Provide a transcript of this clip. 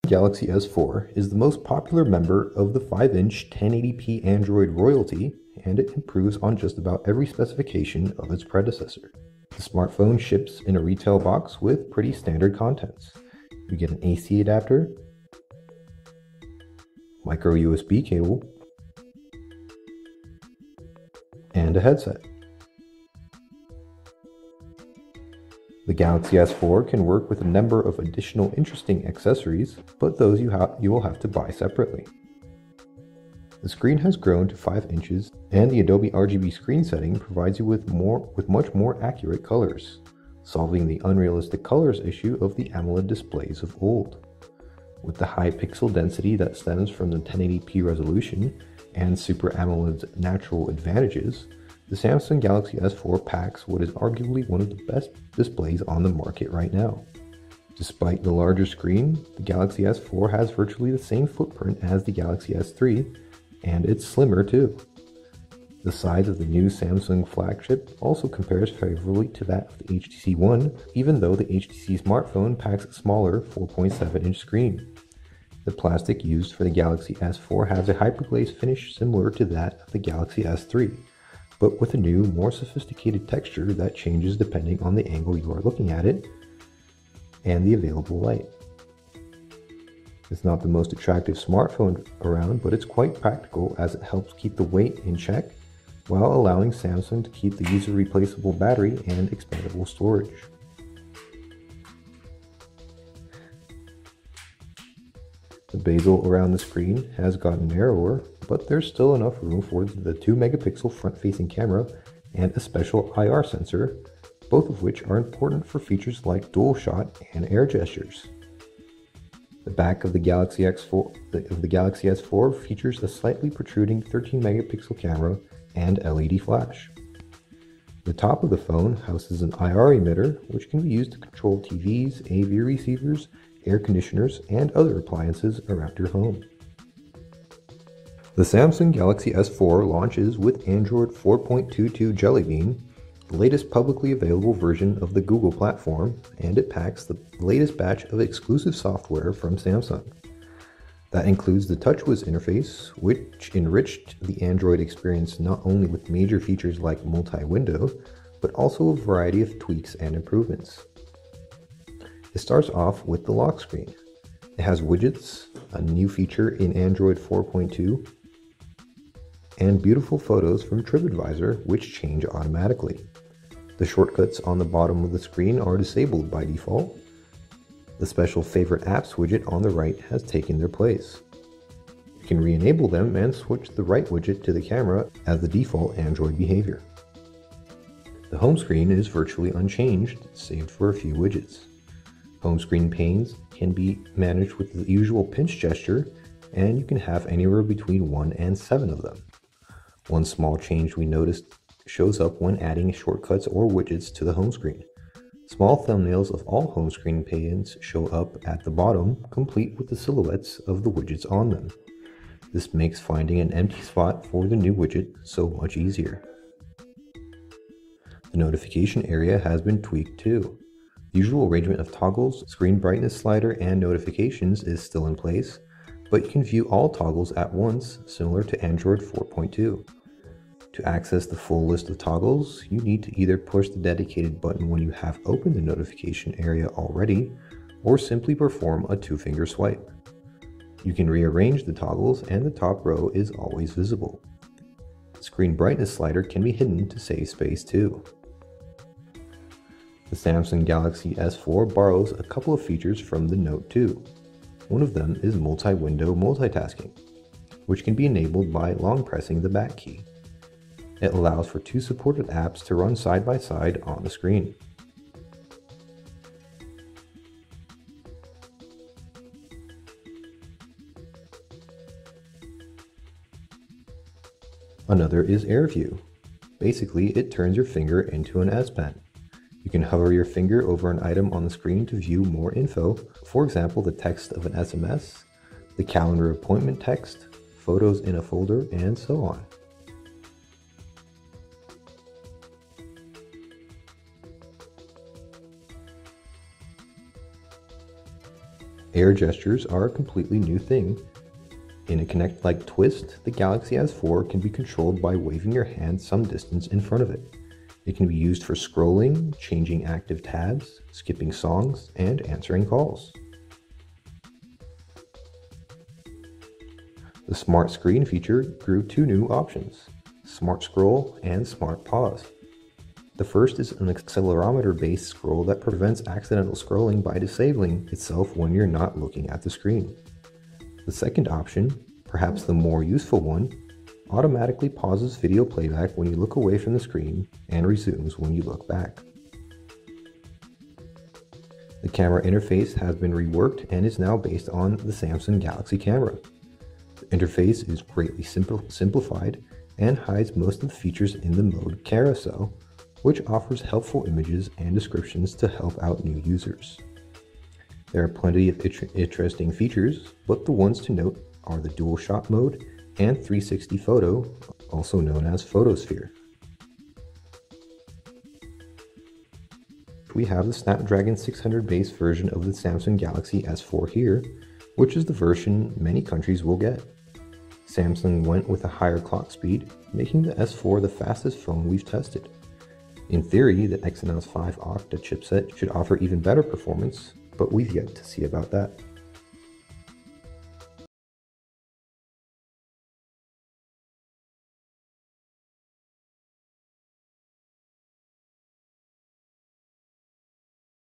Galaxy S4 is the most popular member of the 5-inch 1080p Android royalty, and it improves on just about every specification of its predecessor. The smartphone ships in a retail box with pretty standard contents. You get an AC adapter, micro USB cable, and a headset. The Galaxy S4 can work with a number of additional interesting accessories, but those you will have to buy separately. The screen has grown to 5 inches, and the Adobe RGB screen setting provides you with much more accurate colors, solving the unrealistic colors issue of the AMOLED displays of old. With the high pixel density that stems from the 1080p resolution and Super AMOLED's natural advantages, the Samsung Galaxy S4 packs what is arguably one of the best displays on the market right now. Despite the larger screen, the Galaxy S4 has virtually the same footprint as the Galaxy S3, and it's slimmer too. The size of the new Samsung flagship also compares favorably to that of the HTC One, even though the HTC smartphone packs a smaller 4.7-inch screen. The plastic used for the Galaxy S4 has a hyperglaze finish similar to that of the Galaxy S3, but with a new, more sophisticated texture that changes depending on the angle you are looking at it and the available light. It's not the most attractive smartphone around, but it's quite practical as it helps keep the weight in check while allowing Samsung to keep the user-replaceable battery and expandable storage. The bezel around the screen has gotten narrower, but there's still enough room for the 2-megapixel front-facing camera and a special IR sensor, both of which are important for features like dual shot and air gestures. The back of the Galaxy S4 features a slightly protruding 13-megapixel camera and LED flash. The top of the phone houses an IR emitter, which can be used to control TVs, AV receivers, air conditioners, and other appliances around your home. The Samsung Galaxy S4 launches with Android 4.22 Jelly Bean, the latest publicly available version of the Google platform, and it packs the latest batch of exclusive software from Samsung. That includes the TouchWiz interface, which enriched the Android experience not only with major features like multi-window, but also a variety of tweaks and improvements. It starts off with the lock screen. It has widgets, a new feature in Android 4.2, and beautiful photos from TripAdvisor, which change automatically. The shortcuts on the bottom of the screen are disabled by default. The special Favorite Apps widget on the right has taken their place. You can re-enable them and switch the right widget to the camera as the default Android behavior. The home screen is virtually unchanged, save for a few widgets. Home screen panes can be managed with the usual pinch gesture, and you can have anywhere between 1 and 7 of them. One small change we noticed shows up when adding shortcuts or widgets to the home screen. Small thumbnails of all home screen panes show up at the bottom, complete with the silhouettes of the widgets on them. This makes finding an empty spot for the new widget so much easier. The notification area has been tweaked too. The usual arrangement of toggles, screen brightness slider, and notifications is still in place, but you can view all toggles at once, similar to Android 4.2. To access the full list of toggles, you need to either push the dedicated button when you have opened the notification area already, or simply perform a 2-finger swipe. You can rearrange the toggles, and the top row is always visible. The screen brightness slider can be hidden to save space too. The Samsung Galaxy S4 borrows a couple of features from the Note 2. One of them is multi-window multitasking, which can be enabled by long pressing the back key. It allows for 2 supported apps to run side by side on the screen. Another is Air View. Basically, it turns your finger into an S Pen. You can hover your finger over an item on the screen to view more info, for example the text of an SMS, the calendar appointment text, photos in a folder, and so on. Air gestures are a completely new thing. In a Kinect-like twist, the Galaxy S4 can be controlled by waving your hand some distance in front of it. It can be used for scrolling, changing active tabs, skipping songs, and answering calls. The Smart Screen feature grew two new options, Smart Scroll and Smart Pause. The first is an accelerometer-based scroll that prevents accidental scrolling by disabling itself when you're not looking at the screen. The second option, perhaps the more useful one, automatically pauses video playback when you look away from the screen and resumes when you look back. The camera interface has been reworked and is now based on the Samsung Galaxy camera. The interface is greatly simplified and hides most of the features in the mode carousel, which offers helpful images and descriptions to help out new users. There are plenty of interesting features, but the ones to note are the dual shot mode and 360 photo, also known as photosphere. We have the Snapdragon 600 base version of the Samsung Galaxy S4 here, which is the version many countries will get. Samsung went with a higher clock speed, making the S4 the fastest phone we've tested. In theory, the Exynos 5 Octa chipset should offer even better performance, but we've yet to see about that.